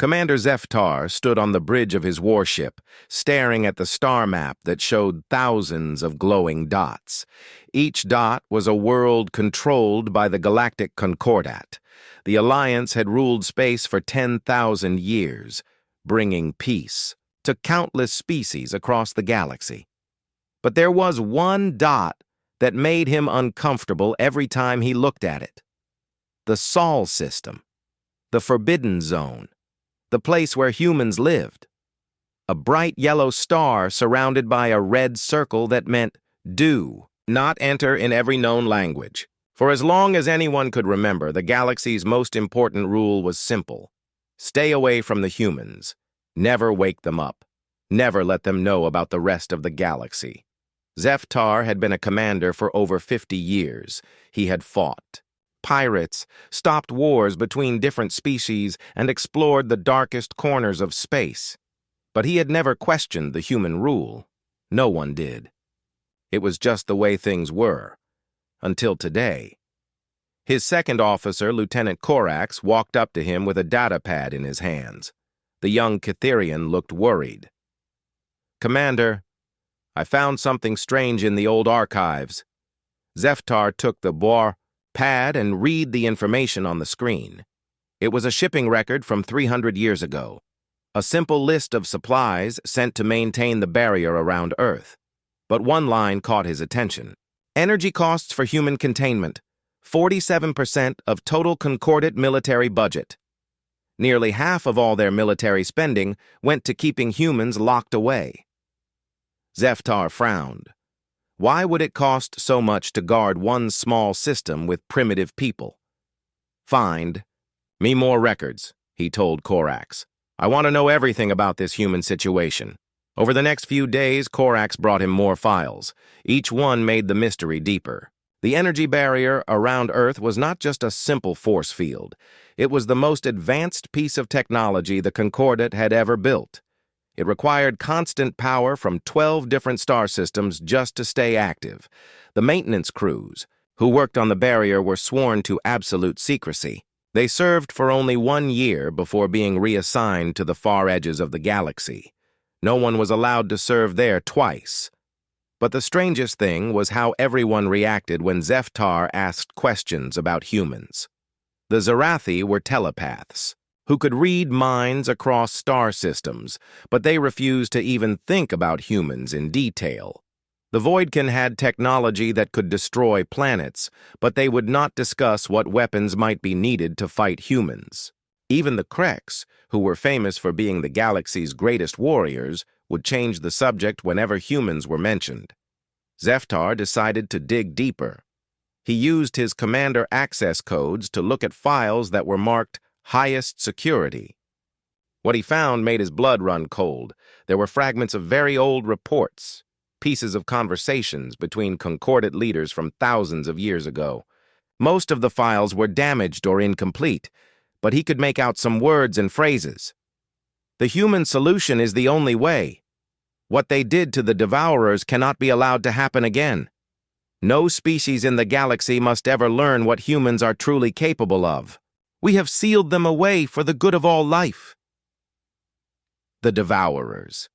Commander Zeftar stood on the bridge of his warship, staring at the star map that showed thousands of glowing dots. Each dot was a world controlled by the Galactic Concordat. The Alliance had ruled space for 10,000 years, bringing peace to countless species across the galaxy. But there was one dot that made him uncomfortable every time he looked at it. The Sol system, the Forbidden Zone, the place where humans lived. A bright yellow star surrounded by a red circle that meant do not enter in every known language. For as long as anyone could remember, the galaxy's most important rule was simple. Stay away from the humans. Never wake them up. Never let them know about the rest of the galaxy. Zeftar had been a commander for over 50 years. He had fought pirates, stopped wars between different species, and explored the darkest corners of space. But he had never questioned the human rule. No one did. It was just the way things were. Until today. His second officer, Lieutenant Corax, walked up to him with a data pad in his hands. The young Catherian looked worried. "Commander, I found something strange in the old archives." Zeftar took the pad and read the information on the screen. It was a shipping record from 300 years ago. A simple list of supplies sent to maintain the barrier around Earth. But one line caught his attention. Energy costs for human containment, 47% of total Concordat military budget. Nearly half of all their military spending went to keeping humans locked away. Zeftar frowned. Why would it cost so much to guard one small system with primitive people? "Find me more records," he told Corax. "I want to know everything about this human situation." Over the next few days, Corax brought him more files. Each one made the mystery deeper. The energy barrier around Earth was not just a simple force field. It was the most advanced piece of technology the Concordat had ever built. It required constant power from 12 different star systems just to stay active. The maintenance crews, who worked on the barrier, were sworn to absolute secrecy. They served for only 1 year before being reassigned to the far edges of the galaxy. No one was allowed to serve there twice. But the strangest thing was how everyone reacted when Zeftar asked questions about humans. The Zarathi were telepaths, who could read minds across star systems, but they refused to even think about humans in detail. The Voidkin had technology that could destroy planets, but they would not discuss what weapons might be needed to fight humans. Even the Kreks, who were famous for being the galaxy's greatest warriors, would change the subject whenever humans were mentioned. Zeftar decided to dig deeper. He used his commander access codes to look at files that were marked highest security. What he found made his blood run cold. There were fragments of very old reports, pieces of conversations between Concordat leaders from thousands of years ago. Most of the files were damaged or incomplete, but he could make out some words and phrases. "The human solution is the only way. What they did to the Devourers cannot be allowed to happen again. No species in the galaxy must ever learn what humans are truly capable of. We have sealed them away for the good of all life." The Devourers.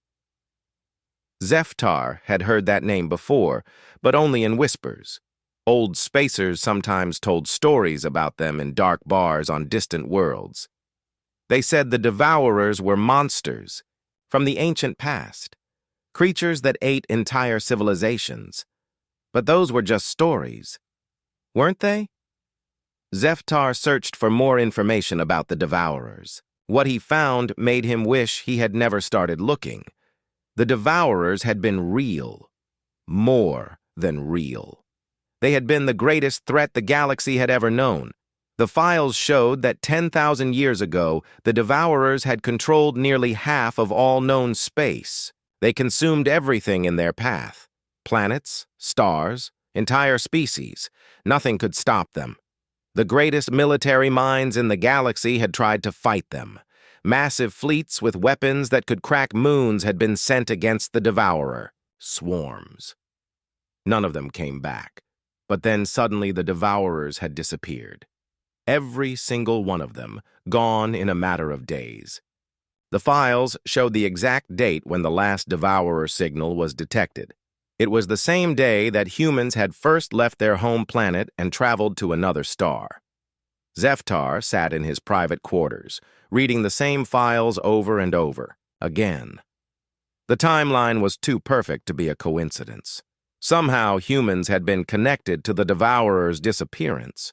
Zeftar had heard that name before, but only in whispers. Old spacers sometimes told stories about them in dark bars on distant worlds. They said the Devourers were monsters from the ancient past, creatures that ate entire civilizations. But those were just stories, weren't they? Zeftar searched for more information about the Devourers. What he found made him wish he had never started looking. The Devourers had been real, more than real. They had been the greatest threat the galaxy had ever known. The files showed that 10,000 years ago, the Devourers had controlled nearly half of all known space. They consumed everything in their path. Planets, stars, entire species. Nothing could stop them. The greatest military minds in the galaxy had tried to fight them. Massive fleets with weapons that could crack moons had been sent against the Devourer. Swarms. None of them came back. But then suddenly the Devourers had disappeared. Every single one of them, gone in a matter of days. The files showed the exact date when the last Devourer signal was detected. It was the same day that humans had first left their home planet and traveled to another star. Zeftar sat in his private quarters, reading the same files over and over, again. The timeline was too perfect to be a coincidence. Somehow humans had been connected to the Devourer's disappearance.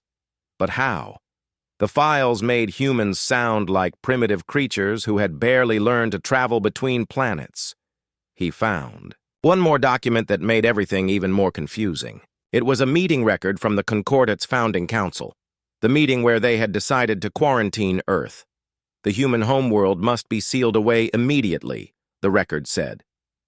But how? The files made humans sound like primitive creatures who had barely learned to travel between planets. He found one more document that made everything even more confusing. It was a meeting record from the Concordate's founding council, the meeting where they had decided to quarantine Earth. The human homeworld must be sealed away immediately, the record said.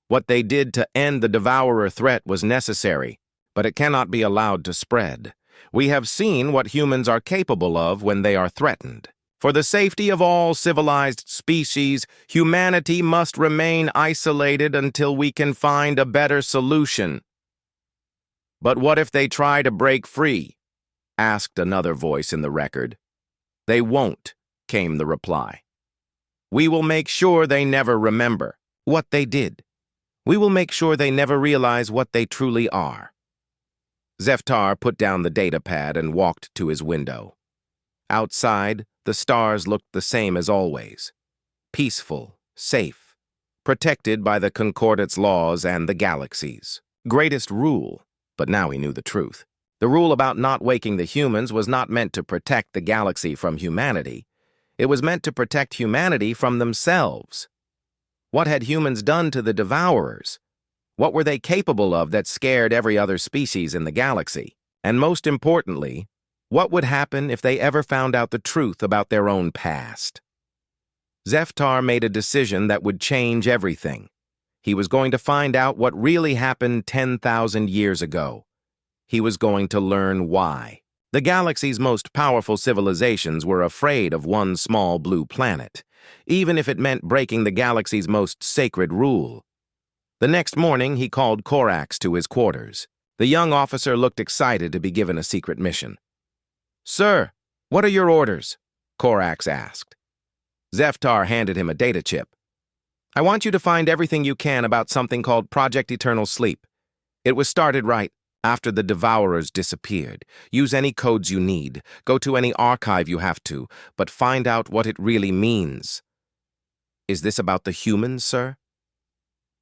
What they did to end the Devourer threat was necessary, but it cannot be allowed to spread. We have seen what humans are capable of when they are threatened. For the safety of all civilized species, humanity must remain isolated until we can find a better solution. But what if they try to break free? Asked another voice in the record. They won't, came the reply. We will make sure they never remember what they did. We will make sure they never realize what they truly are. Zeftar put down the data pad and walked to his window. Outside, the stars looked the same as always. Peaceful, safe, protected by the Concordate's laws and the galaxy's greatest rule. But now he knew the truth. The rule about not waking the humans was not meant to protect the galaxy from humanity. It was meant to protect humanity from themselves. What had humans done to the Devourers? What were they capable of that scared every other species in the galaxy? And most importantly, what would happen if they ever found out the truth about their own past? Zeftar made a decision that would change everything. He was going to find out what really happened 10,000 years ago. He was going to learn why. The galaxy's most powerful civilizations were afraid of one small blue planet, even if it meant breaking the galaxy's most sacred rule. The next morning, he called Corax to his quarters. The young officer looked excited to be given a secret mission. "Sir, what are your orders?" Corax asked. Zeftar handed him a data chip. "I want you to find everything you can about something called Project Eternal Sleep. It was started right after the Devourers disappeared. Use any codes you need. Go to any archive you have to, but find out what it really means." "Is this about the humans, sir?"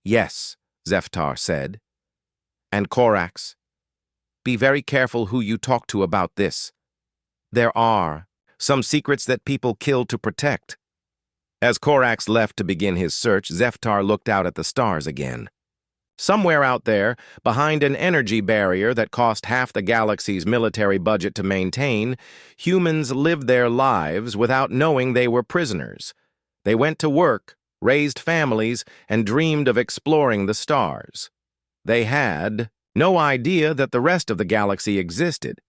"Yes," Zeftar said. "And Corax, be very careful who you talk to about this. There are some secrets that people kill to protect." As Corax left to begin his search, Zeftar looked out at the stars again. Somewhere out there, behind an energy barrier that cost half the galaxy's military budget to maintain, humans lived their lives without knowing they were prisoners. They went to work, raised families, and dreamed of exploring the stars. They had no idea that the rest of the galaxy existed.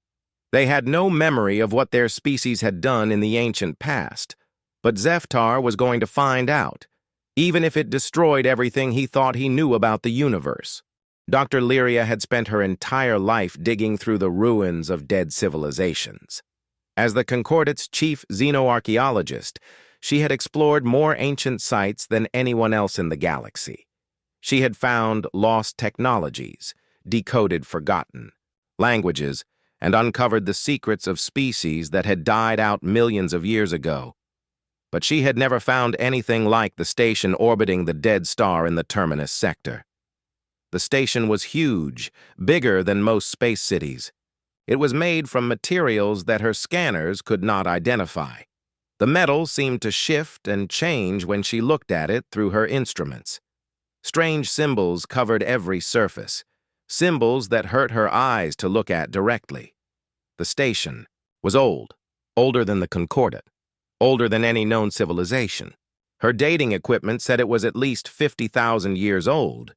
They had no memory of what their species had done in the ancient past. But Zeftar was going to find out, even if it destroyed everything he thought he knew about the universe. Dr. Lyria had spent her entire life digging through the ruins of dead civilizations. As the Concordate's chief xenoarchaeologist, she had explored more ancient sites than anyone else in the galaxy. She had found lost technologies, decoded forgotten languages, and uncovered the secrets of species that had died out millions of years ago. But she had never found anything like the station orbiting the dead star in the Terminus sector. The station was huge, bigger than most space cities. It was made from materials that her scanners could not identify. The metal seemed to shift and change when she looked at it through her instruments. Strange symbols covered every surface, symbols that hurt her eyes to look at directly. The station was old, older than the Concordate, older than any known civilization. Her dating equipment said it was at least 50,000 years old,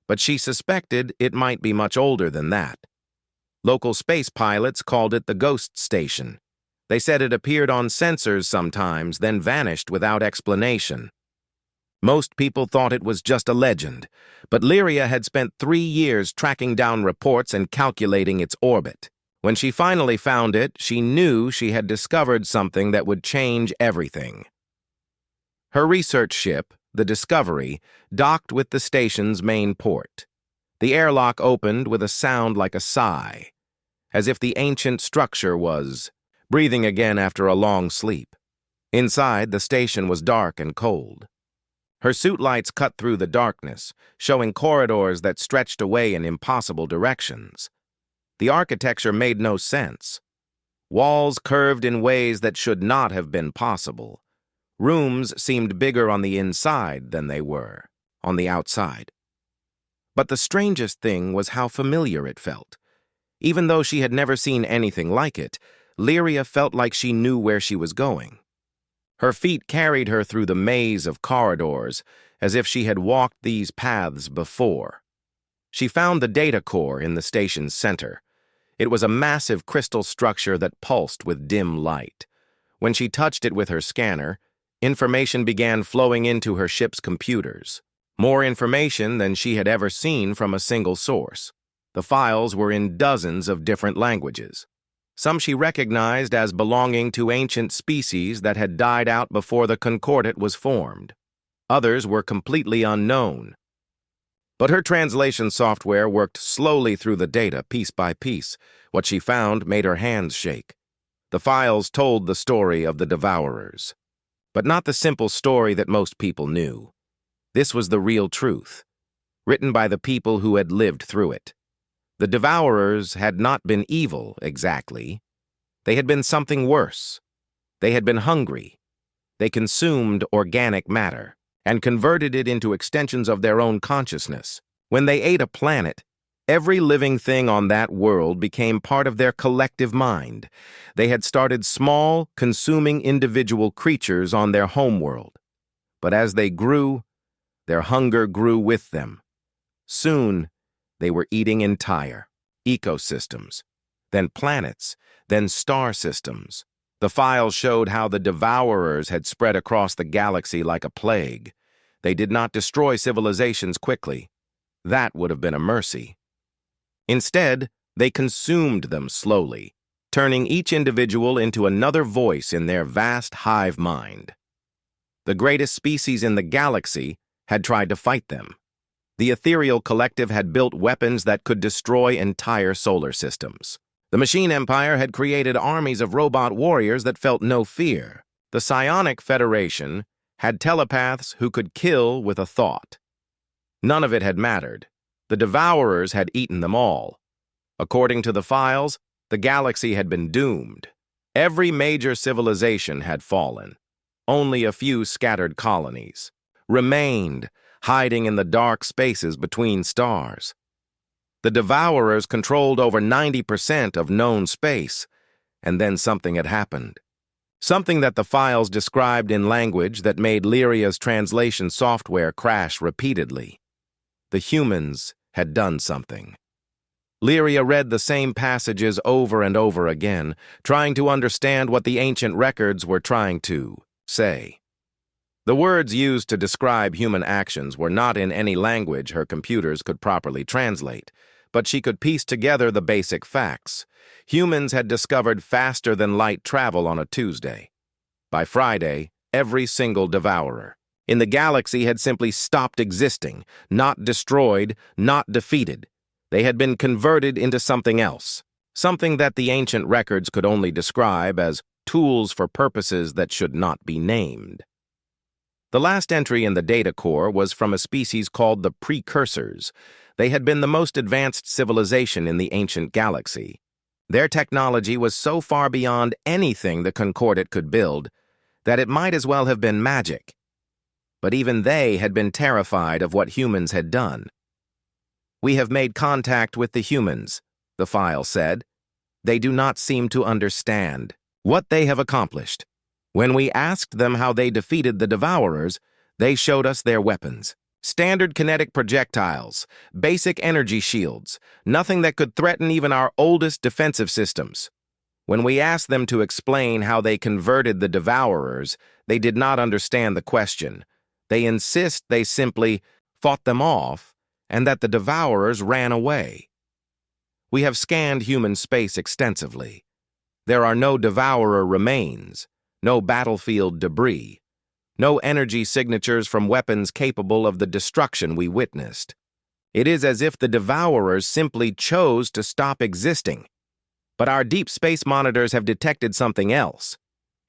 but she suspected it might be much older than that. Local space pilots called it the Ghost Station. They said it appeared on sensors sometimes, then vanished without explanation. Most people thought it was just a legend, but Lyria had spent 3 years tracking down reports and calculating its orbit. When she finally found it, she knew she had discovered something that would change everything. Her research ship, the Discovery, docked with the station's main port. The airlock opened with a sound like a sigh, as if the ancient structure was breathing again after a long sleep. Inside, the station was dark and cold. Her suit lights cut through the darkness, showing corridors that stretched away in impossible directions. The architecture made no sense. Walls curved in ways that should not have been possible. Rooms seemed bigger on the inside than they were on the outside. But the strangest thing was how familiar it felt. Even though she had never seen anything like it, Lyria felt like she knew where she was going. Her feet carried her through the maze of corridors, as if she had walked these paths before. She found the data core in the station's center. It was a massive crystal structure that pulsed with dim light. When she touched it with her scanner, information began flowing into her ship's computers. More information than she had ever seen from a single source. The files were in dozens of different languages. Some she recognized as belonging to ancient species that had died out before the Concordat was formed. Others were completely unknown. But her translation software worked slowly through the data, piece by piece. What she found made her hands shake. The files told the story of the Devourers. But not the simple story that most people knew. This was the real truth, written by the people who had lived through it. The Devourers had not been evil, exactly. They had been something worse. They had been hungry. They consumed organic matter and converted it into extensions of their own consciousness. When they ate a planet, every living thing on that world became part of their collective mind. They had started small, consuming individual creatures on their homeworld. But as they grew, their hunger grew with them. Soon, they were eating entire ecosystems, then planets, then star systems. The files showed how the Devourers had spread across the galaxy like a plague. They did not destroy civilizations quickly. That would have been a mercy. Instead, they consumed them slowly, turning each individual into another voice in their vast hive mind. The greatest species in the galaxy had tried to fight them. The ethereal collective had built weapons that could destroy entire solar systems. The Machine Empire had created armies of robot warriors that felt no fear. The Psionic Federation had telepaths who could kill with a thought. None of it had mattered. The Devourers had eaten them all. According to the files, the galaxy had been doomed. Every major civilization had fallen. Only a few scattered colonies remained, hiding in the dark spaces between stars. The Devourers controlled over 90% of known space, and then something had happened. Something that the files described in language that made Lyria's translation software crash repeatedly. The humans had done something. Lyria read the same passages over and over again, trying to understand what the ancient records were trying to say. The words used to describe human actions were not in any language her computers could properly translate, but she could piece together the basic facts. Humans had discovered faster-than-light travel on a Tuesday. By Friday, every single Devourer in the galaxy had simply stopped existing, not destroyed, not defeated. They had been converted into something else, something that the ancient records could only describe as tools for purposes that should not be named. The last entry in the data core was from a species called the Precursors. They had been the most advanced civilization in the ancient galaxy. Their technology was so far beyond anything the Concordat could build that it might as well have been magic. But even they had been terrified of what humans had done. "We have made contact with the humans," the file said. "They do not seem to understand what they have accomplished. When we asked them how they defeated the Devourers, they showed us their weapons. Standard kinetic projectiles, basic energy shields, nothing that could threaten even our oldest defensive systems. When we asked them to explain how they converted the Devourers, they did not understand the question. They insist they simply fought them off and that the Devourers ran away. We have scanned human space extensively. There are no Devourer remains, no battlefield debris, no energy signatures from weapons capable of the destruction we witnessed. It is as if the Devourers simply chose to stop existing. But our deep space monitors have detected something else.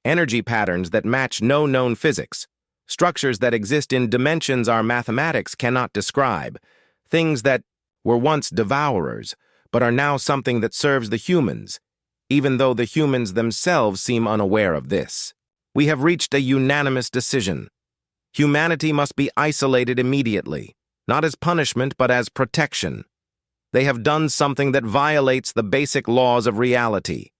Energy patterns that match no known physics. Structures that exist in dimensions our mathematics cannot describe. Things that were once Devourers, but are now something that serves the humans, even though the humans themselves seem unaware of this. We have reached a unanimous decision. Humanity must be isolated immediately, not as punishment but as protection. They have done something that violates the basic laws of reality.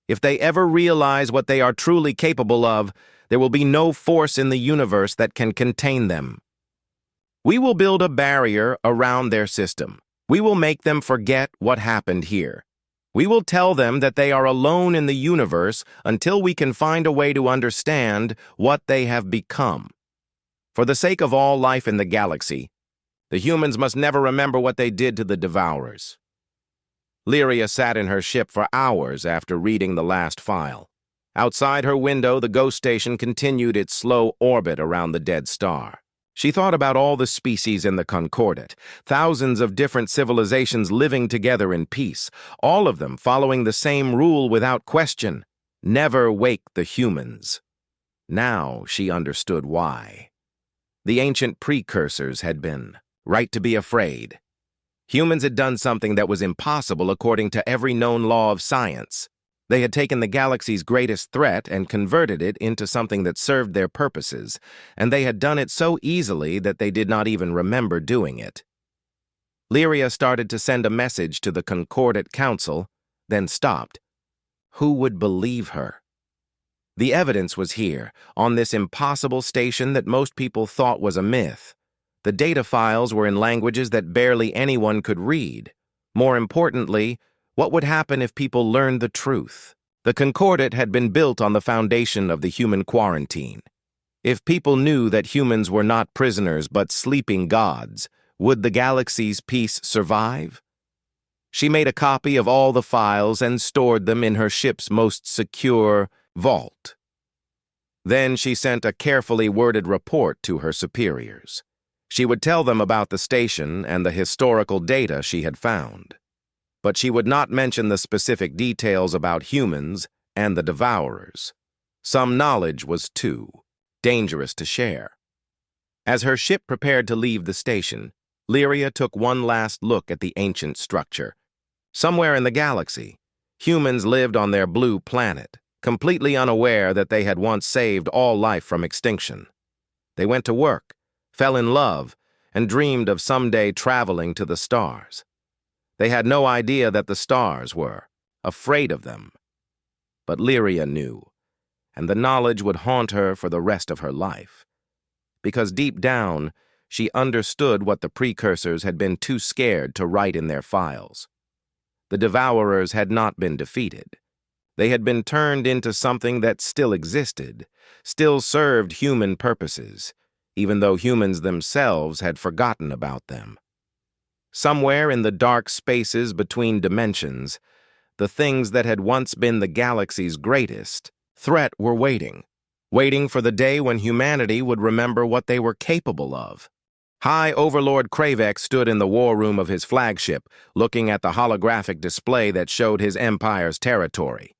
If they ever realize what they are truly capable of, there will be no force in the universe that can contain them. We will build a barrier around their system. We will make them forget what happened here. We will tell them that they are alone in the universe until we can find a way to understand what they have become. For the sake of all life in the galaxy, the humans must never remember what they did to the Devourers. Lyria sat in her ship for hours after reading the last file. Outside her window, the ghost station continued its slow orbit around the dead star. She thought about all the species in the Concordat, thousands of different civilizations living together in peace, all of them following the same rule without question: never wake the humans. Now she understood why. The ancient precursors had been right to be afraid. Humans had done something that was impossible according to every known law of science. They had taken the galaxy's greatest threat and converted it into something that served their purposes, and they had done it so easily that they did not even remember doing it. Lyria started to send a message to the Concordat Council, then stopped. Who would believe her? The evidence was here, on this impossible station that most people thought was a myth. The data files were in languages that barely anyone could read. More importantly, what would happen if people learned the truth? The Concordat had been built on the foundation of the human quarantine. If people knew that humans were not prisoners but sleeping gods, would the galaxy's peace survive? She made a copy of all the files and stored them in her ship's most secure vault. Then she sent a carefully worded report to her superiors. She would tell them about the station and the historical data she had found. But she would not mention the specific details about humans and the Devourers. Some knowledge was too dangerous to share. As her ship prepared to leave the station, Lyria took one last look at the ancient structure. Somewhere in the galaxy, humans lived on their blue planet, completely unaware that they had once saved all life from extinction. They went to work, fell in love, and dreamed of someday traveling to the stars. They had no idea that the stars were afraid of them. But Lyria knew, and the knowledge would haunt her for the rest of her life. Because deep down, she understood what the precursors had been too scared to write in their files. The Devourers had not been defeated. They had been turned into something that still existed, still served human purposes, even though humans themselves had forgotten about them. Somewhere in the dark spaces between dimensions, the things that had once been the galaxy's greatest threat were waiting for the day when humanity would remember what they were capable of. High Overlord Kravex stood in the war room of his flagship, looking at the holographic display that showed his empire's territory.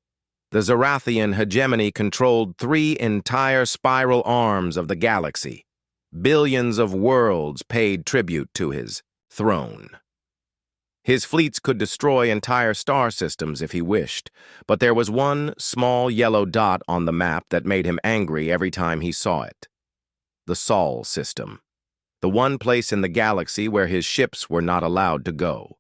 The Zarathian hegemony controlled 3 entire spiral arms of the galaxy. Billions of worlds paid tribute to his throne. His fleets could destroy entire star systems if he wished, but there was one small yellow dot on the map that made him angry every time he saw it. The Sol system. The one place in the galaxy where his ships were not allowed to go.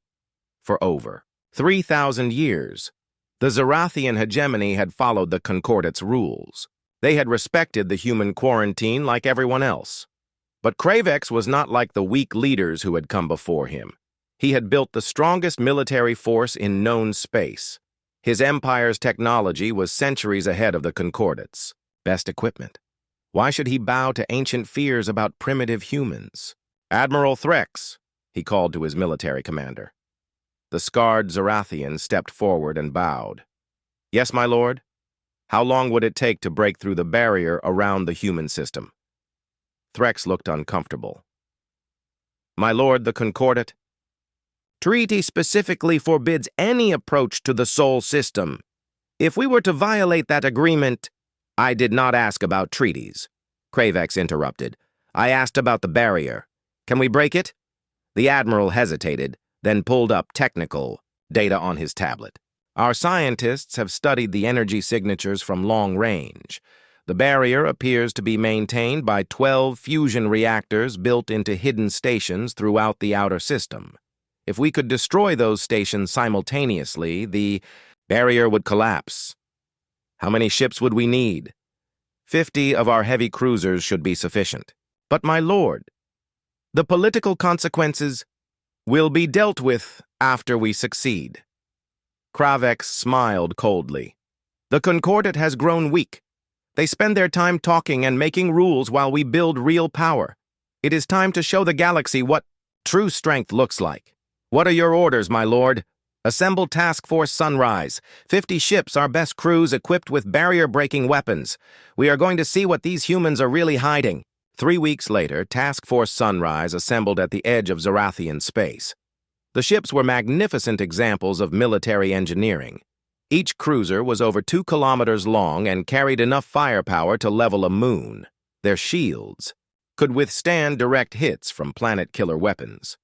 For over 3,000 years, the Zarathian hegemony had followed the Concordat's rules. They had respected the human quarantine like everyone else. But Kravex was not like the weak leaders who had come before him. He had built the strongest military force in known space. His empire's technology was centuries ahead of the Concordat's best equipment. Why should he bow to ancient fears about primitive humans? Admiral Threx, he called to his military commander. The scarred Zarathian stepped forward and bowed. Yes, my lord? How long would it take to break through the barrier around the human system? Threx looked uncomfortable. My lord, the Concordat. Treaty specifically forbids any approach to the Sol system. If we were to violate that agreement— I did not ask about treaties, Cravex interrupted. I asked about the barrier. Can we break it? The Admiral hesitated, then pulled up technical data on his tablet. Our scientists have studied the energy signatures from long range. The barrier appears to be maintained by 12 fusion reactors built into hidden stations throughout the outer system. If we could destroy those stations simultaneously, the barrier would collapse. How many ships would we need? 50 of our heavy cruisers should be sufficient. But my lord, the political consequences will be dealt with after we succeed. Cravex smiled coldly. The Concordat has grown weak. They spend their time talking and making rules while we build real power. It is time to show the galaxy what true strength looks like. What are your orders, my lord? Assemble Task Force Sunrise. 50 ships, our best crews equipped with barrier-breaking weapons. We are going to see what these humans are really hiding. 3 weeks later, Task Force Sunrise assembled at the edge of Zarathian space. The ships were magnificent examples of military engineering. Each cruiser was over 2 kilometers long and carried enough firepower to level a moon. Their shields could withstand direct hits from planet-killer weapons.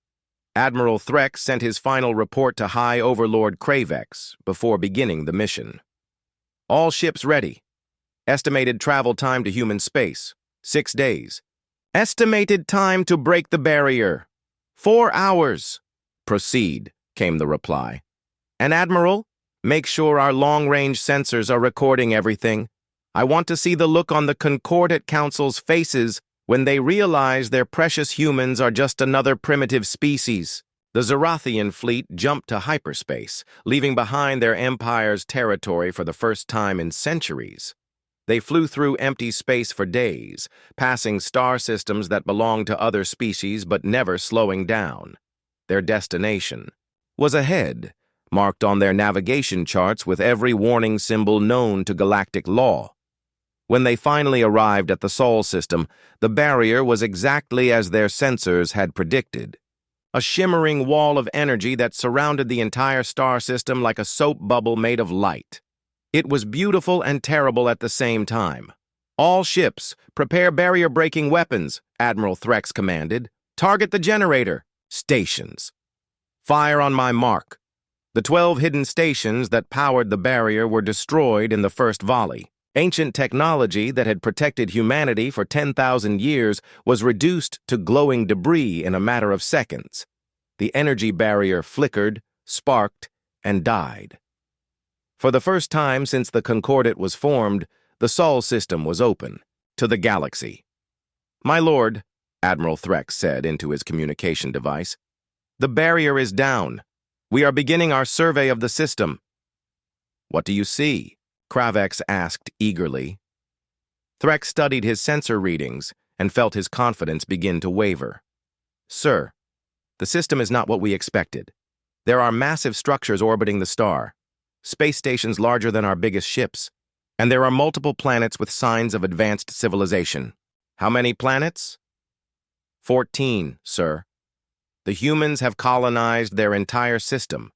Admiral Threx sent his final report to High Overlord Cravex before beginning the mission. All ships ready. Estimated travel time to human space, 6 days. Estimated time to break the barrier, 4 hours. Proceed, came the reply. And Admiral, make sure our long-range sensors are recording everything. I want to see the look on the Concordat Council's faces when they realize their precious humans are just another primitive species. The Zarathian fleet jumped to hyperspace, leaving behind their empire's territory for the first time in centuries. They flew through empty space for days, passing star systems that belonged to other species but never slowing down. Their destination was ahead, marked on their navigation charts with every warning symbol known to galactic law. When they finally arrived at the Sol system, the barrier was exactly as their sensors had predicted. A shimmering wall of energy that surrounded the entire star system like a soap bubble made of light. It was beautiful and terrible at the same time. All ships, prepare barrier-breaking weapons, Admiral Threx commanded. Target the generator. Stations. Fire on my mark. The 12 hidden stations that powered the barrier were destroyed in the first volley. Ancient technology that had protected humanity for 10,000 years was reduced to glowing debris in a matter of seconds. The energy barrier flickered, sparked, and died. For the first time since the Concordat was formed, the Sol system was open to the galaxy. My lord, Admiral Threx said into his communication device, the barrier is down. We are beginning our survey of the system. What do you see? Cravex asked eagerly. Threx studied his sensor readings and felt his confidence begin to waver. Sir, the system is not what we expected. There are massive structures orbiting the star, space stations larger than our biggest ships, and there are multiple planets with signs of advanced civilization. How many planets? 14, sir. The humans have colonized their entire system.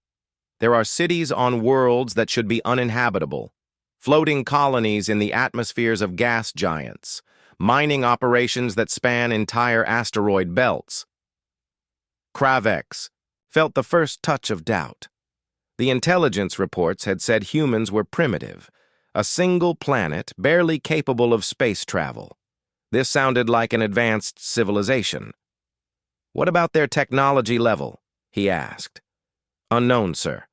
There are cities on worlds that should be uninhabitable, floating colonies in the atmospheres of gas giants, mining operations that span entire asteroid belts. Cravex felt the first touch of doubt. The intelligence reports had said humans were primitive, a single planet barely capable of space travel. This sounded like an advanced civilization. What about their technology level? He asked. Unknown, sir.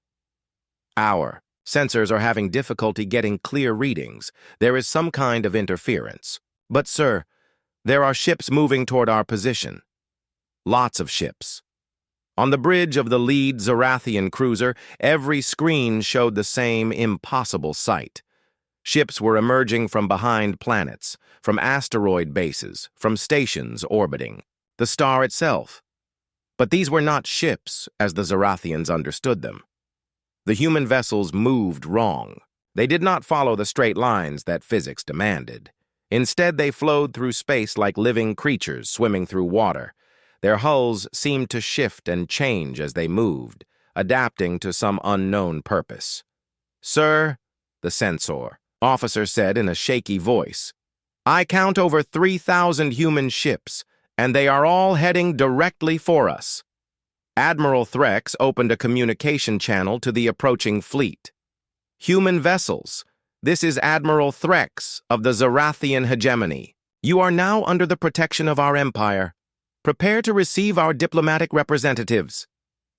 Our sensors are having difficulty getting clear readings. There is some kind of interference. But, sir, there are ships moving toward our position. Lots of ships. On the bridge of the lead Zarathian cruiser, every screen showed the same impossible sight. Ships were emerging from behind planets, from asteroid bases, from stations orbiting the star itself. But these were not ships, as the Zarathians understood them. The human vessels moved wrong. They did not follow the straight lines that physics demanded. Instead, they flowed through space like living creatures swimming through water. Their hulls seemed to shift and change as they moved, adapting to some unknown purpose. "Sir," the censor officer said in a shaky voice, "I count over 3,000 human ships, and they are all heading directly for us." Admiral Threx opened a communication channel to the approaching fleet. "Human vessels, this is Admiral Threx of the Zarathian hegemony. You are now under the protection of our empire. Prepare to receive our diplomatic representatives."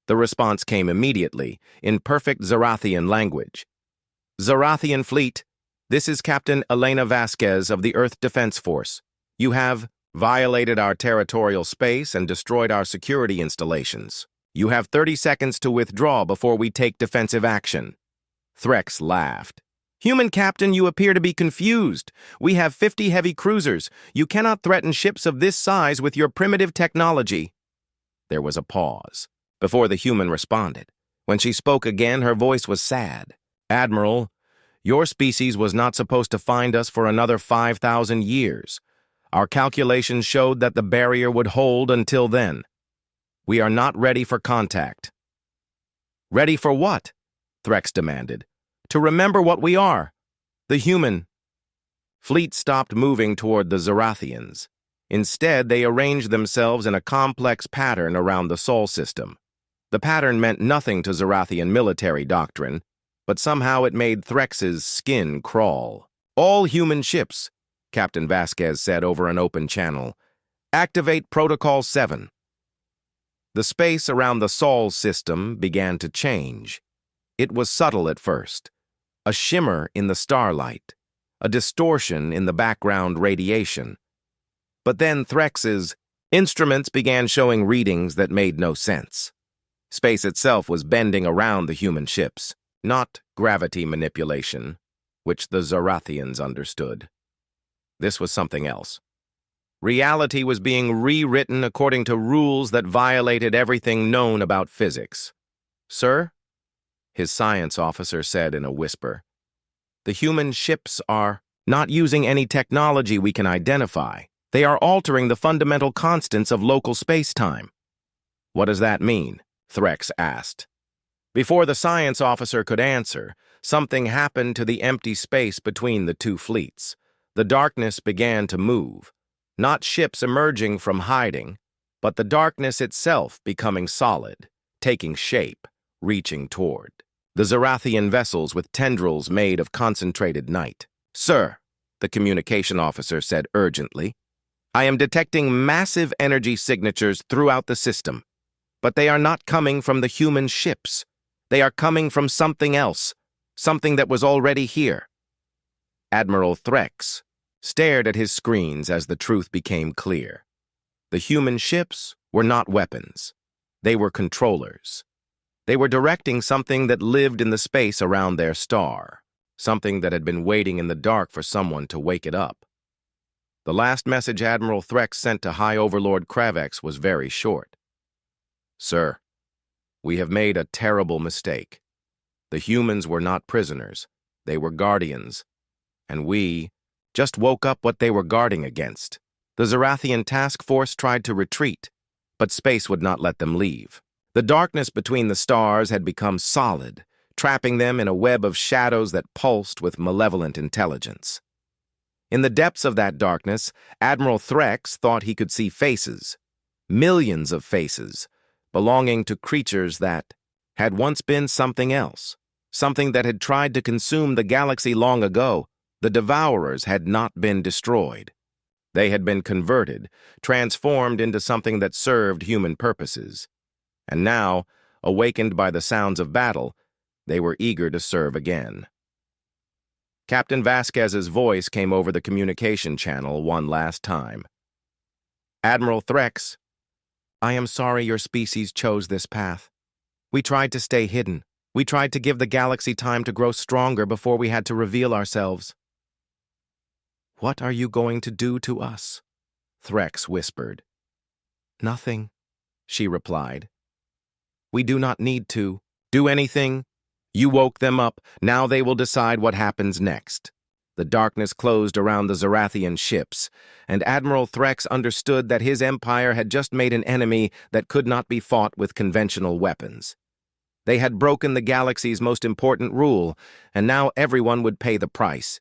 The response came immediately, in perfect Zarathian language. "Zarathian fleet, this is Captain Elena Vasquez of the Earth Defense Force. You have violated our territorial space and destroyed our security installations. You have 30 seconds to withdraw before we take defensive action." Threx laughed. "Human captain, you appear to be confused. We have 50 heavy cruisers. You cannot threaten ships of this size with your primitive technology." There was a pause before the human responded. When she spoke again, her voice was sad. "Admiral, your species was not supposed to find us for another 5,000 years. Our calculations showed that the barrier would hold until then. We are not ready for contact." "Ready for what?" Threx demanded. "To remember what we are. The human." Fleet stopped moving toward the Zarathians. Instead, they arranged themselves in a complex pattern around the Sol system. The pattern meant nothing to Zarathian military doctrine, but somehow it made Threx's skin crawl. "All human ships," Captain Vasquez said over an open channel, "activate Protocol 7. The space around the Sol system began to change. It was subtle at first, a shimmer in the starlight, a distortion in the background radiation. But then Threx's instruments began showing readings that made no sense. Space itself was bending around the human ships, not gravity manipulation, which the Zarathians understood. This was something else. Reality was being rewritten according to rules that violated everything known about physics. "Sir?" his science officer said in a whisper. "The human ships are not using any technology we can identify. They are altering the fundamental constants of local space-time." "What does that mean?" Threx asked. Before the science officer could answer, something happened to the empty space between the two fleets. The darkness began to move, not ships emerging from hiding, but the darkness itself becoming solid, taking shape, reaching toward. The Zarathian vessels with tendrils made of concentrated night. "Sir," the communication officer said urgently, "I am detecting massive energy signatures throughout the system, but they are not coming from the human ships. They are coming from something else, something that was already here." Admiral Threx stared at his screens as the truth became clear. The human ships were not weapons. They were controllers. They were directing something that lived in the space around their star, something that had been waiting in the dark for someone to wake it up. The last message Admiral Threx sent to High Overlord Kravex was very short. "Sir, we have made a terrible mistake. The humans were not prisoners. They were guardians. And we just woke up what they were guarding against. The Zarathian task force tried to retreat, but space would not let them leave. The darkness between the stars had become solid, trapping them in a web of shadows that pulsed with malevolent intelligence. In the depths of that darkness, Admiral Threx thought he could see faces, millions of faces, belonging to creatures that had once been something else, something that had tried to consume the galaxy long ago. The Devourers had not been destroyed. They had been converted, transformed into something that served human purposes. And now, awakened by the sounds of battle, they were eager to serve again. Captain Vasquez's voice came over the communication channel one last time. "Admiral Threx, I am sorry your species chose this path. We tried to stay hidden. We tried to give the galaxy time to grow stronger before we had to reveal ourselves." "What are you going to do to us?" Threx whispered. "Nothing," she replied. "We do not need to do anything. You woke them up. Now they will decide what happens next." The darkness closed around the Zarathian ships, and Admiral Threx understood that his empire had just made an enemy that could not be fought with conventional weapons. They had broken the galaxy's most important rule, and now everyone would pay the price.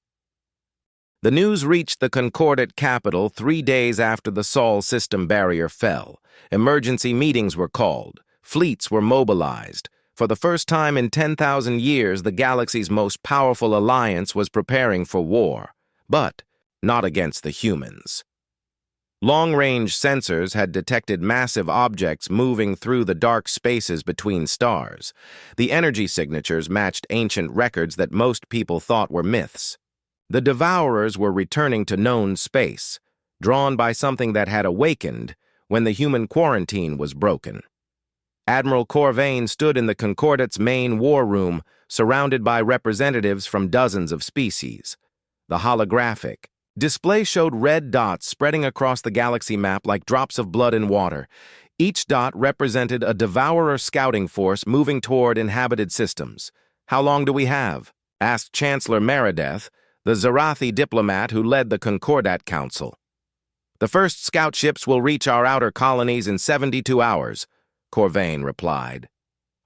The news reached the Concordate capital 3 days after the Sol system barrier fell. Emergency meetings were called. Fleets were mobilized. For the first time in 10,000 years, the galaxy's most powerful alliance was preparing for war, but not against the humans. Long-range sensors had detected massive objects moving through the dark spaces between stars. The energy signatures matched ancient records that most people thought were myths. The Devourers were returning to known space, drawn by something that had awakened when the human quarantine was broken. Admiral Corvain stood in the Concordate's main war room, surrounded by representatives from dozens of species. The holographic display showed red dots spreading across the galaxy map like drops of blood in water. Each dot represented a Devourer scouting force moving toward inhabited systems. "How long do we have?" asked Chancellor Meredith, the Zarathi diplomat who led the Concordat Council. "The first scout ships will reach our outer colonies in 72 hours, Corvain replied.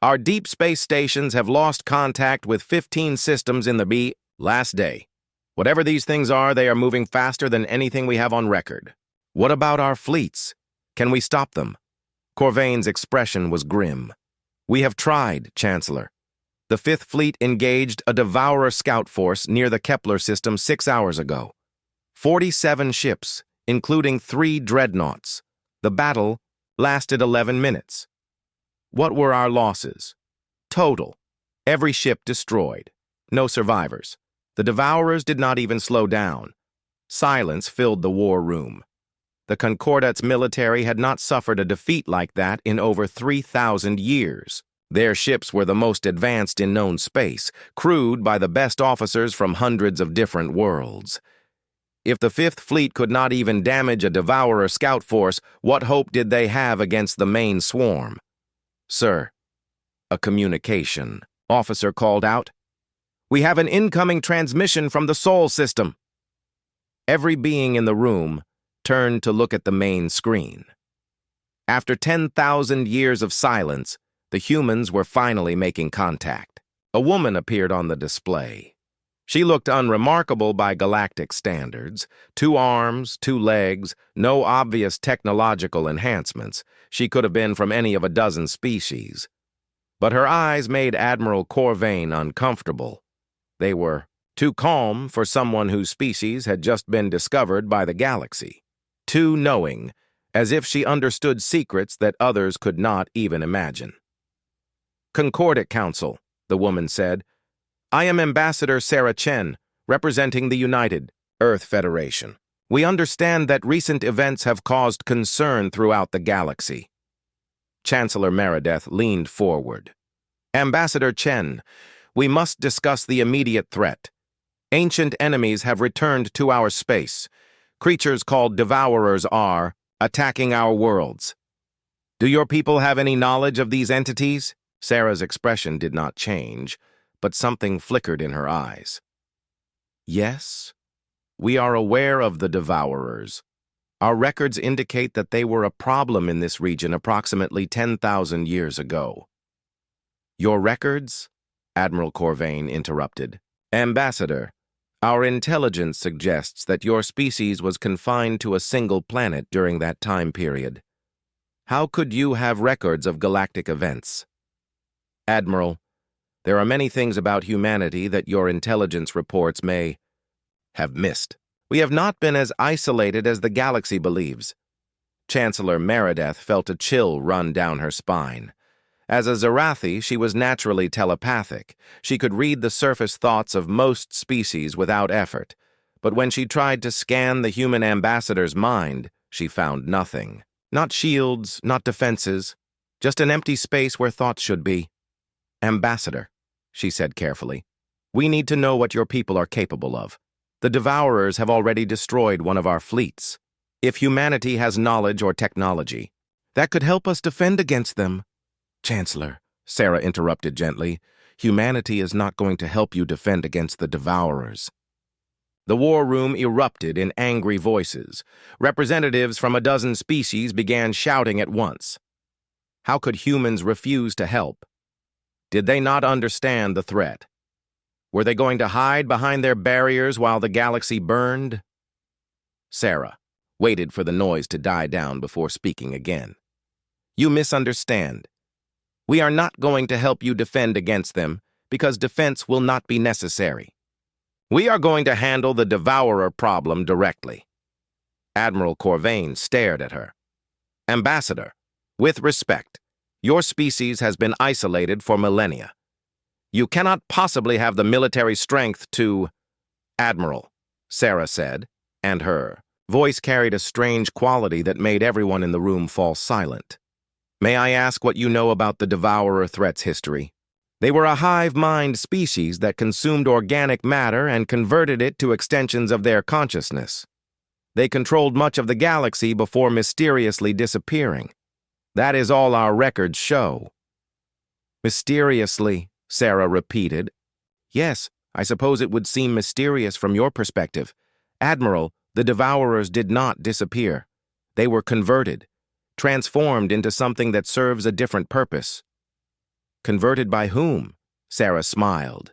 "Our deep space stations have lost contact with 15 systems in the last day. Whatever these things are, they are moving faster than anything we have on record. What about our fleets? Can we stop them?" Corvain's expression was grim. "We have tried, Chancellor. The Fifth Fleet engaged a Devourer scout force near the Kepler system 6 hours ago. 47 ships, including 3 dreadnoughts. The battle lasted 11 minutes. What were our losses? Total. Every ship destroyed. No survivors. The Devourers did not even slow down. Silence filled the war room. The Concordate's military had not suffered a defeat like that in over 3,000 years. Their ships were the most advanced in known space, crewed by the best officers from hundreds of different worlds. If the Fifth Fleet could not even damage a Devourer scout force, what hope did they have against the main swarm? "Sir," a communication officer called out, "we have an incoming transmission from the Sol system." Every being in the room turned to look at the main screen. After 10,000 years of silence, the humans were finally making contact. A woman appeared on the display. She looked unremarkable by galactic standards. 2 arms, 2 legs, no obvious technological enhancements. She could have been from any of a dozen species. But her eyes made Admiral Corvain uncomfortable. They were too calm for someone whose species had just been discovered by the galaxy. Too knowing, as if she understood secrets that others could not even imagine. "Concordate Council," the woman said. "I am Ambassador Sarah Chen, representing the United Earth Federation. We understand that recent events have caused concern throughout the galaxy." Chancellor Meredith leaned forward. "Ambassador Chen, we must discuss the immediate threat. Ancient enemies have returned to our space. Creatures called Devourers are attacking our worlds. Do your people have any knowledge of these entities?" Sarah's expression did not change, but something flickered in her eyes. "Yes, we are aware of the Devourers. Our records indicate that they were a problem in this region approximately 10,000 years ago." "Your records?" Admiral Corvain interrupted. "Ambassador, our intelligence suggests that your species was confined to a single planet during that time period. How could you have records of galactic events?" "Admiral, there are many things about humanity that your intelligence reports may have missed. We have not been as isolated as the galaxy believes." Chancellor Meredith felt a chill run down her spine. As a Zarathi, she was naturally telepathic. She could read the surface thoughts of most species without effort. But when she tried to scan the human ambassador's mind, she found nothing. Not shields, not defenses, just an empty space where thoughts should be. "Ambassador," she said carefully, "we need to know what your people are capable of. The Devourers have already destroyed one of our fleets. If humanity has knowledge or technology, that could help us defend against them." "Chancellor," Sarah interrupted gently, "humanity is not going to help you defend against the Devourers." The war room erupted in angry voices. Representatives from a dozen species began shouting at once. How could humans refuse to help? Did they not understand the threat? Were they going to hide behind their barriers while the galaxy burned? Sarah waited for the noise to die down before speaking again. You misunderstand. We are not going to help you defend against them because defense will not be necessary. We are going to handle the devourer problem directly. Admiral Corvain stared at her. Ambassador, with respect, your species has been isolated for millennia. You cannot possibly have the military strength to... Admiral, Sarah said, and her voice carried a strange quality that made everyone in the room fall silent. May I ask what you know about the devourer threat's history? They were a hive-mind species that consumed organic matter and converted it to extensions of their consciousness. They controlled much of the galaxy before mysteriously disappearing. That is all our records show. Mysteriously, Sarah repeated. Yes, I suppose it would seem mysterious from your perspective. Admiral, the devourers did not disappear. They were converted, transformed into something that serves a different purpose. Converted by whom? Sarah smiled,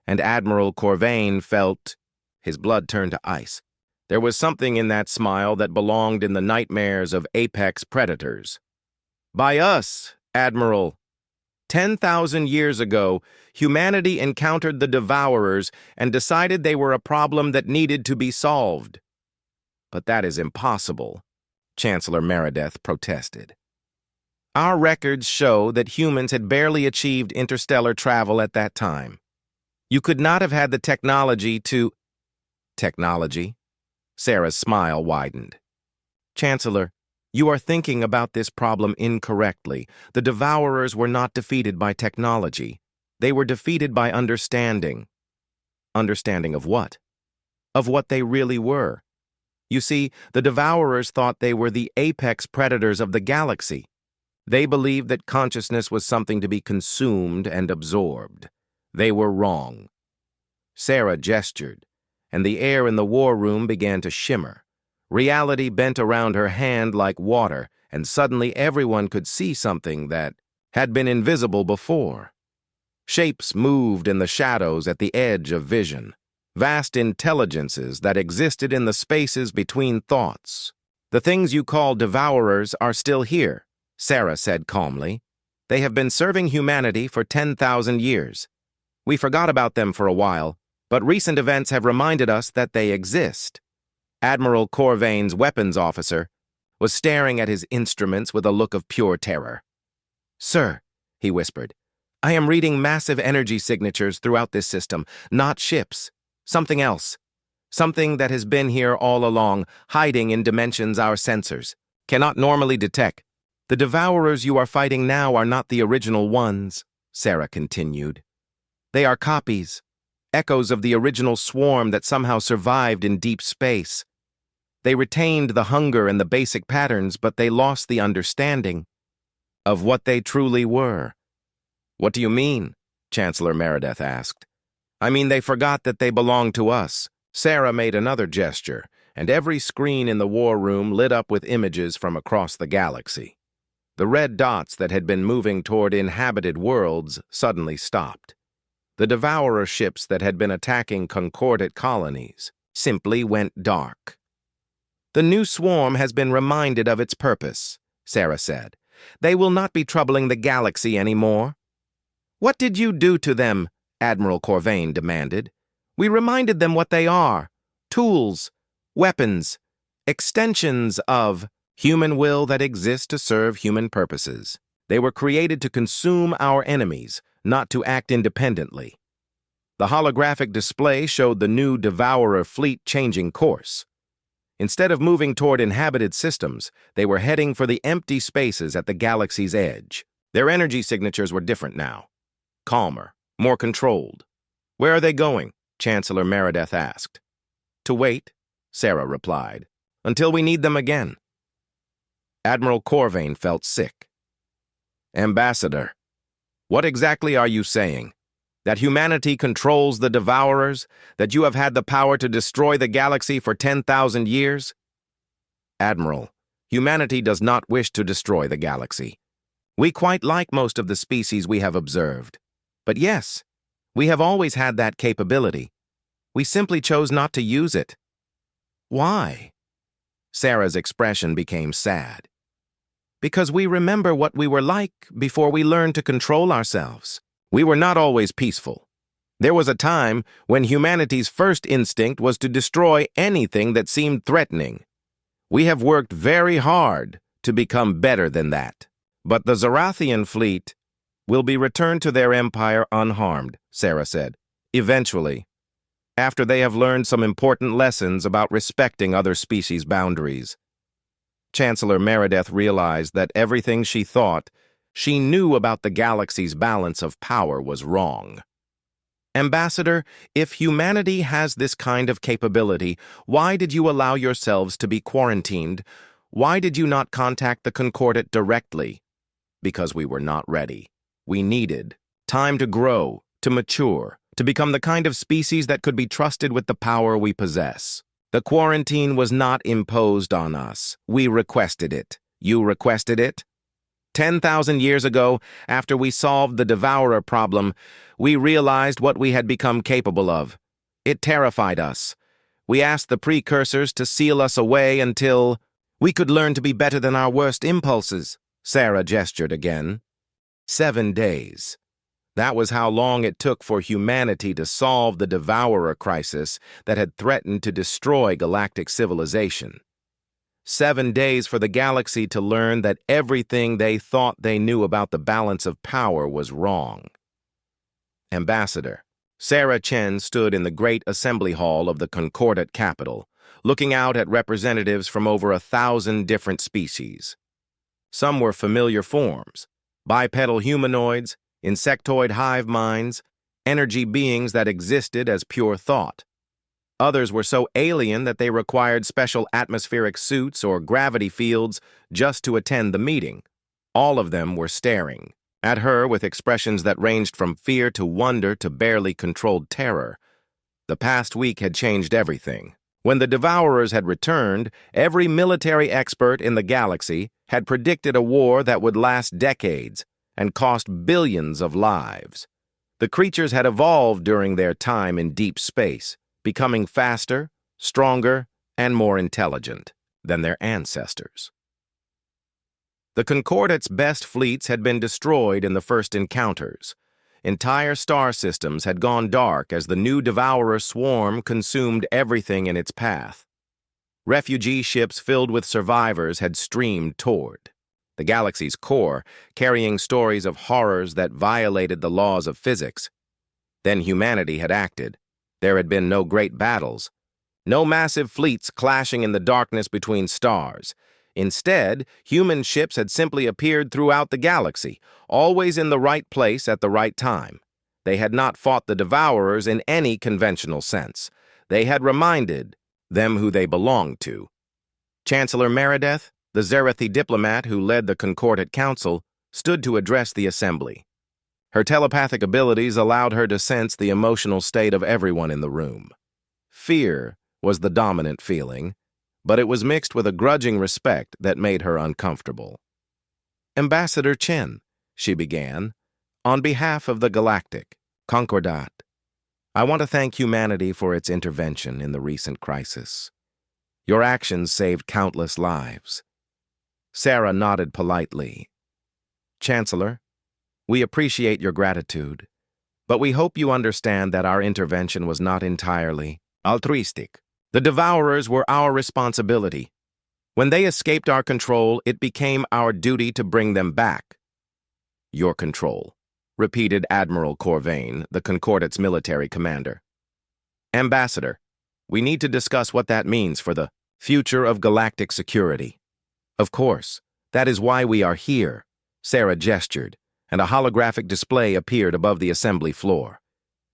and Admiral Corvain felt his blood turn to ice. There was something in that smile that belonged in the nightmares of apex predators. By us, Admiral. 10,000 years ago, humanity encountered the devourers and decided they were a problem that needed to be solved. But that is impossible, Chancellor Meredith protested. Our records show that humans had barely achieved interstellar travel at that time. You could not have had the technology to... Technology? Sarah's smile widened. Chancellor, you are thinking about this problem incorrectly. The devourers were not defeated by technology. They were defeated by understanding. Understanding of what? Of what they really were. You see, the devourers thought they were the apex predators of the galaxy. They believed that consciousness was something to be consumed and absorbed. They were wrong. Sarah gestured, and the air in the war room began to shimmer. Reality bent around her hand like water, and suddenly everyone could see something that had been invisible before. Shapes moved in the shadows at the edge of vision. Vast intelligences that existed in the spaces between thoughts. The things you call devourers are still here, Sarah said calmly. They have been serving humanity for 10,000 years. We forgot about them for a while, but recent events have reminded us that they exist. Admiral Corvain's weapons officer was staring at his instruments with a look of pure terror. Sir, he whispered, I am reading massive energy signatures throughout this system, not ships. Something else. Something that has been here all along, hiding in dimensions our sensors cannot normally detect. The devourers you are fighting now are not the original ones, Sarah continued. They are copies, echoes of the original swarm that somehow survived in deep space. They retained the hunger and the basic patterns, but they lost the understanding of what they truly were. What do you mean? Chancellor Meredith asked. I mean, they forgot that they belonged to us. Sarah made another gesture, and every screen in the war room lit up with images from across the galaxy. The red dots that had been moving toward inhabited worlds suddenly stopped. The devourer ships that had been attacking concordate colonies simply went dark. The new swarm has been reminded of its purpose, Sarah said. They will not be troubling the galaxy anymore. What did you do to them? Admiral Corvain demanded. We reminded them what they are. Tools, weapons, extensions of human will that exist to serve human purposes. They were created to consume our enemies, not to act independently. The holographic display showed the new devourer fleet changing course. Instead of moving toward inhabited systems, they were heading for the empty spaces at the galaxy's edge. Their energy signatures were different now. Calmer, more controlled. Where are they going? Chancellor Meredith asked. To wait, Sarah replied, until we need them again. Admiral Corvain felt sick. Ambassador, what exactly are you saying? That humanity controls the devourers? That you have had the power to destroy the galaxy for 10,000 years? Admiral, humanity does not wish to destroy the galaxy. We quite like most of the species we have observed. But yes, we have always had that capability. We simply chose not to use it. Why? Sarah's expression became sad. Because we remember what we were like before we learned to control ourselves. We were not always peaceful. There was a time when humanity's first instinct was to destroy anything that seemed threatening. We have worked very hard to become better than that. But the Zarathian fleet will be returned to their empire unharmed, Sarah said. Eventually, after they have learned some important lessons about respecting other species' boundaries. Chancellor Meredith realized that everything she thought she knew about the galaxy's balance of power was wrong. Ambassador, if humanity has this kind of capability, why did you allow yourselves to be quarantined? Why did you not contact the Concordat directly? Because we were not ready. We needed time to grow, to mature, to become the kind of species that could be trusted with the power we possess. The quarantine was not imposed on us. We requested it. You requested it? 10,000 years ago, after we solved the devourer problem, we realized what we had become capable of. It terrified us. We asked the precursors to seal us away until we could learn to be better than our worst impulses. Sarah gestured again. 7 days. That was how long it took for humanity to solve the devourer crisis that had threatened to destroy galactic civilization. 7 days for the galaxy to learn that everything they thought they knew about the balance of power was wrong. Ambassador, Sarah Chen stood in the great assembly hall of the Concordat capital, looking out at representatives from over 1,000 different species. Some were familiar forms, bipedal humanoids, insectoid hive minds, energy beings that existed as pure thought. Others were so alien that they required special atmospheric suits or gravity fields just to attend the meeting. All of them were staring at her with expressions that ranged from fear to wonder to barely controlled terror. The past week had changed everything. When the Devourers had returned, every military expert in the galaxy had predicted a war that would last decades and cost billions of lives. The creatures had evolved during their time in deep space, becoming faster, stronger, and more intelligent than their ancestors. The Concordat's best fleets had been destroyed in the first encounters. Entire star systems had gone dark as the new Devourer swarm consumed everything in its path. Refugee ships filled with survivors had streamed toward the galaxy's core, carrying stories of horrors that violated the laws of physics. Then humanity had acted. There had been no great battles, no massive fleets clashing in the darkness between stars. Instead, human ships had simply appeared throughout the galaxy, always in the right place at the right time. They had not fought the Devourers in any conventional sense. They had reminded them who they belonged to. Chancellor Meredith, the Zerathi diplomat who led the Concordat Council, stood to address the assembly. Her telepathic abilities allowed her to sense the emotional state of everyone in the room. Fear was the dominant feeling, but it was mixed with a grudging respect that made her uncomfortable. Ambassador Chen, she began, on behalf of the Galactic Concordat, I want to thank humanity for its intervention in the recent crisis. Your actions saved countless lives. Sarah nodded politely. Chancellor, we appreciate your gratitude, but we hope you understand that our intervention was not entirely altruistic. The Devourers were our responsibility. When they escaped our control, it became our duty to bring them back. Your control, repeated Admiral Corvain, the Concordat's military commander. Ambassador, we need to discuss what that means for the future of galactic security. Of course, that is why we are here, Sarah gestured, and a holographic display appeared above the assembly floor.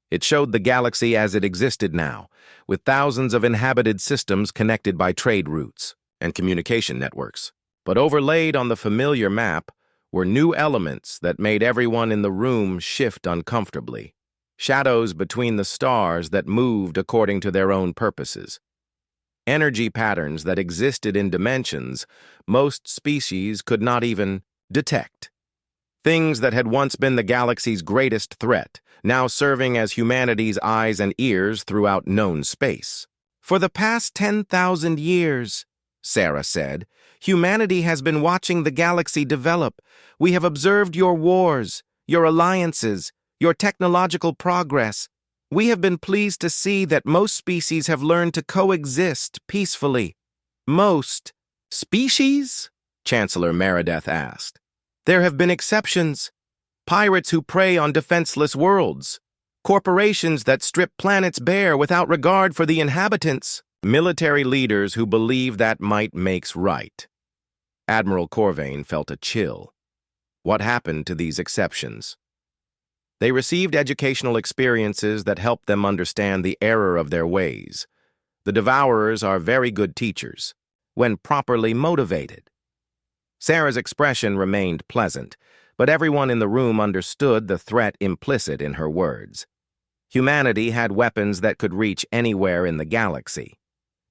It showed the galaxy as it existed now, with thousands of inhabited systems connected by trade routes and communication networks. But overlaid on the familiar map were new elements that made everyone in the room shift uncomfortably. shadows between the stars that moved according to their own purposes. Energy patterns that existed in dimensions most species could not even detect. Things that had once been the galaxy's greatest threat, now serving as humanity's eyes and ears throughout known space. For the past 10,000 years, Sarah said, humanity has been watching the galaxy develop. We have observed your wars, your alliances, your technological progress. We have been pleased to see that most species have learned to coexist peacefully. Most species? Chancellor Meredith asked. There have been exceptions. Pirates who prey on defenseless worlds. Corporations that strip planets bare without regard for the inhabitants. Military leaders who believe that might makes right. Admiral Corvain felt a chill. What happened to these exceptions? They received educational experiences that helped them understand the error of their ways. The Devourers are very good teachers, when properly motivated. Sarah's expression remained pleasant, but everyone in the room understood the threat implicit in her words. Humanity had weapons that could reach anywhere in the galaxy.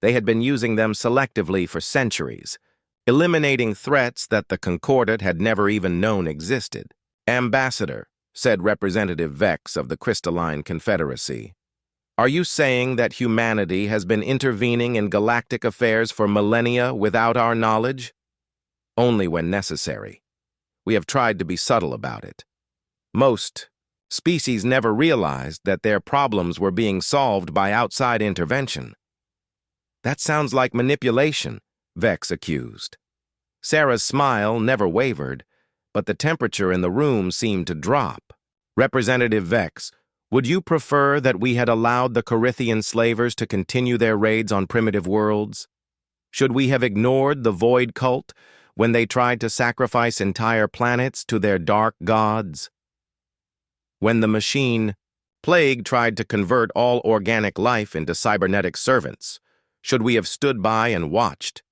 They had been using them selectively for centuries, eliminating threats that the Concordat had never even known existed. Ambassador, said Representative Vex of the Crystalline Confederacy, are you saying that humanity has been intervening in galactic affairs for millennia without our knowledge? Only when necessary. We have tried to be subtle about it. Most species never realized that their problems were being solved by outside intervention. That sounds like manipulation, Vex accused. Sarah's smile never wavered, but the temperature in the room seemed to drop. Representative Vex, would you prefer that we had allowed the Corithian slavers to continue their raids on primitive worlds? Should we have ignored the Void Cult when they tried to sacrifice entire planets to their dark gods? When the machine Plague tried to convert all organic life into cybernetic servants, should we have stood by and watched?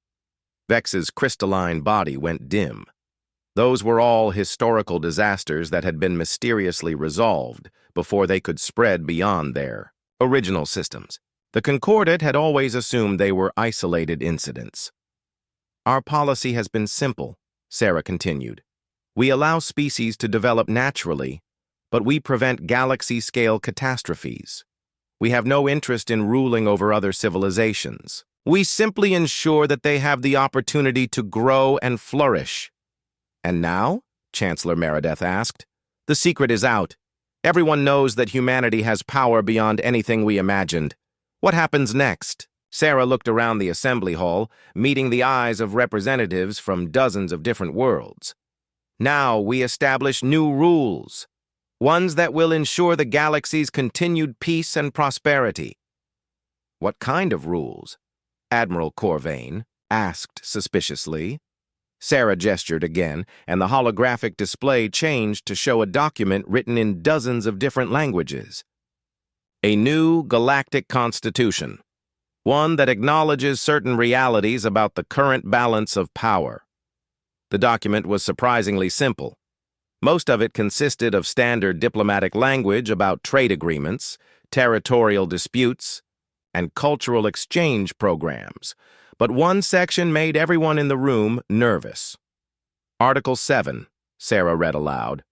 Vex's crystalline body went dim. Those were all historical disasters that had been mysteriously resolved before they could spread beyond their original systems. The Concordat had always assumed they were isolated incidents. Our policy has been simple, Sarah continued. We allow species to develop naturally, but we prevent galaxy-scale catastrophes. We have no interest in ruling over other civilizations. We simply ensure that they have the opportunity to grow and flourish. And now? Chancellor Meredith asked. The secret is out. Everyone knows that humanity has power beyond anything we imagined. What happens next? Sarah looked around the assembly hall, meeting the eyes of representatives from dozens of different worlds. Now we establish new rules, ones that will ensure the galaxy's continued peace and prosperity. What kind of rules? Admiral Corvain asked suspiciously. Sarah gestured again, and the holographic display changed to show a document written in dozens of different languages. A new galactic constitution, one that acknowledges certain realities about the current balance of power. The document was surprisingly simple. Most of it consisted of standard diplomatic language about trade agreements, territorial disputes, and cultural exchange programs. But one section made everyone in the room nervous. Article 7, Sarah read aloud.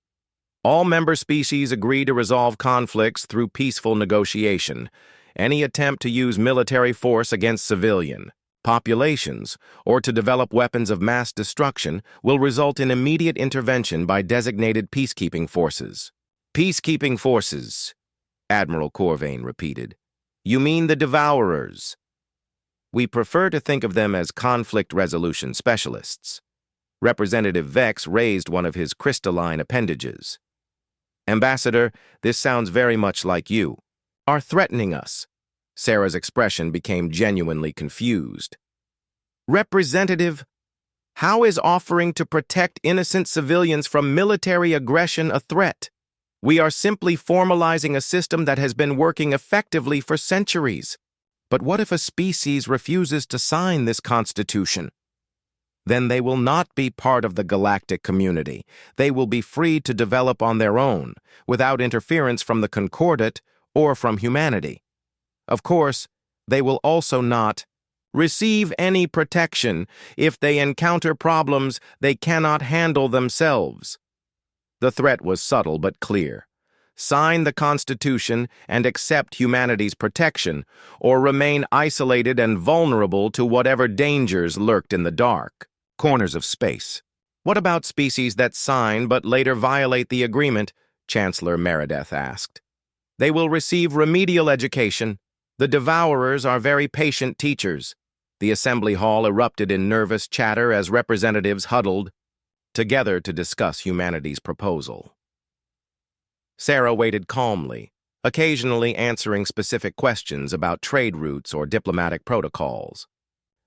All member species agree to resolve conflicts through peaceful negotiation. Any attempt to use military force against civilian populations or to develop weapons of mass destruction will result in immediate intervention by designated peacekeeping forces. Peacekeeping forces, Admiral Corvain repeated. You mean the Devourers? We prefer to think of them as conflict resolution specialists. Representative Vex raised one of his crystalline appendages. Ambassador, this sounds very much like you. Are threatening us. Sarah's expression became genuinely confused. Representative, how is offering to protect innocent civilians from military aggression a threat? We are simply formalizing a system that has been working effectively for centuries. But what if a species refuses to sign this constitution? then they will not be part of the galactic community. They will be free to develop on their own, without interference from the Concordat or from humanity. Of course, they will also not receive any protection if they encounter problems they cannot handle themselves. The threat was subtle but clear. Sign the Constitution and accept humanity's protection, or remain isolated and vulnerable to whatever dangers lurked in the dark corners of space. What about species that sign but later violate the agreement? Chancellor Meredith asked. They will receive remedial education. The Devourers are very patient teachers. The assembly hall erupted in nervous chatter as representatives huddled together to discuss humanity's proposal. Sarah waited calmly, occasionally answering specific questions about trade routes or diplomatic protocols.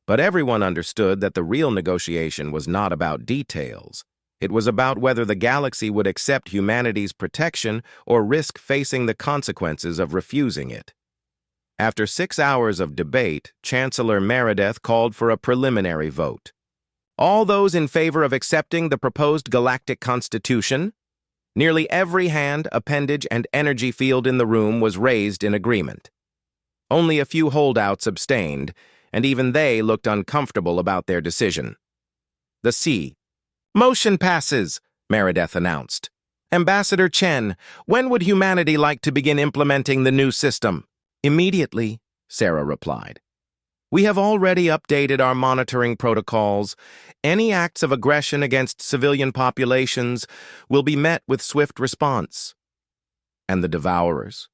But everyone understood that the real negotiation was not about details. It was about whether the galaxy would accept humanity's protection or risk facing the consequences of refusing it. After 6 hours of debate, Chancellor Meredith called for a preliminary vote. All those in favor of accepting the proposed Galactic Constitution? Nearly every hand, appendage, and energy field in the room was raised in agreement. Only a few holdouts abstained, and even they looked uncomfortable about their decision. The C. Motion passes, Meredith announced. Ambassador Chen, when would humanity like to begin implementing the new system? Immediately, Sarah replied. We have already updated our monitoring protocols. Any acts of aggression against civilian populations will be met with swift response. And the Devourers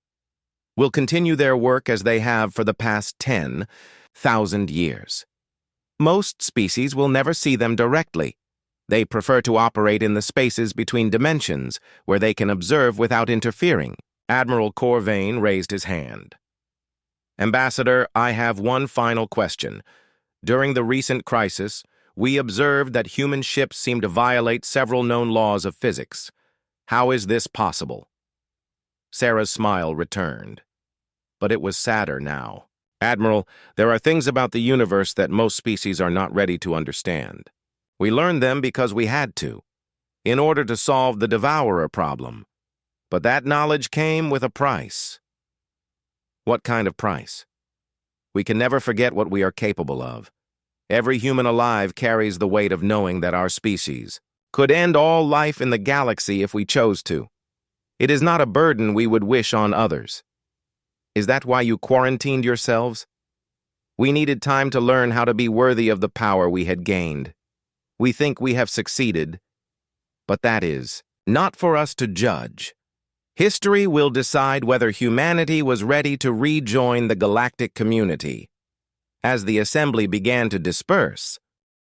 will continue their work as they have for the past 10,000 years. Most species will never see them directly. They prefer to operate in the spaces between dimensions, where they can observe without interfering. Admiral Corvain raised his hand. Ambassador, I have one final question. During the recent crisis, we observed that human ships seem to violate several known laws of physics. How is this possible? Sarah's smile returned, but it was sadder now. Admiral, there are things about the universe that most species are not ready to understand. We learned them because we had to, in order to solve the Devourer problem. But that knowledge came with a price. What kind of price? We can never forget what we are capable of. Every human alive carries the weight of knowing that our species could end all life in the galaxy if we chose to. It is not a burden we would wish on others. Is that why you quarantined yourselves? We needed time to learn how to be worthy of the power we had gained. We think we have succeeded, but that is not for us to judge. History will decide whether humanity was ready to rejoin the galactic community. As the assembly began to disperse,